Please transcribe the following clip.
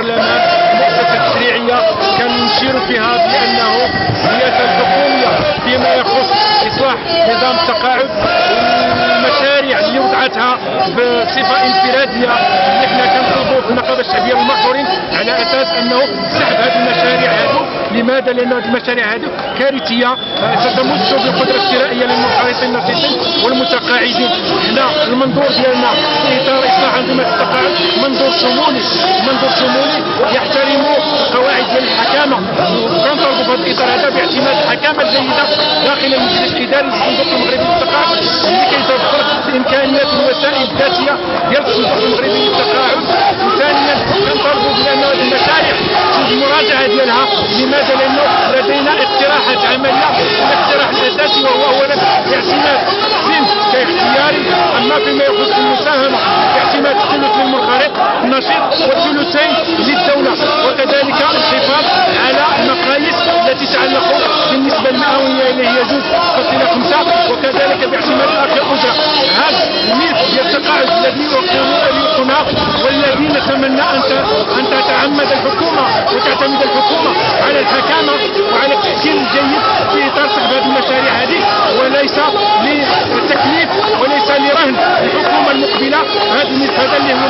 البرلمان المؤسسة التشريعية كنشير فيها بأنه السياسة الحكومية فيما يخص إصلاح نظام التقاعد والمشاريع اللي وضعتها بصفة انفرادية اللي حنا كنطلبوا في النقابة الشعبية للمحظورين على أساس أنه سحب هذه المشاريع هذو. لماذا؟ لأن هذه المشاريع هذو كارثية ستمس بالقدرة الشرائية للمنخرطين النشيطين والمتقاعدين. حنا المنظور ديالنا في إطار إصلاح أنظمة التقاعد منظور شمولي يحترم قواعد ديال الحكامة، وكنطالبوا في هذا الإطار هذا باعتماد الحكامة الجيدة داخل المجلس الإداري للصندوق المغربي للتقاعد اللي كيتوفر الإمكانيات والوسائل الذاتية ديال الصندوق المغربي للتقاعد. وثانيا كنطالبوا بأن هذه المشاريع تجد المراجعة ديالها. لماذا؟ لأنه لدينا اقتراحات عملية. الاقتراح الأساسي وهو أولا اعتماد السن كاختياري، أما فيما يخص المساهمة باعتماد الثلث للمنخرط النشيط والثلثين للدولة، وكذلك الحفاظ على المقاييس التي تعلق بالنسبة المئوية اللي هي 2.5، وكذلك باعتماد الأجرة. هذا الملف ديال التقاعد الذي يوقعنا والذي نتمنى أن تتعمد الحكومة وتعتمد الحكومة على الحكامة وعلى التحكيم الجيد في إطار سحب هذه المشاريع هذه، وليس لتكليف وليس لرهن الحكومة المقبلة. هذا الملف هذا اللي هو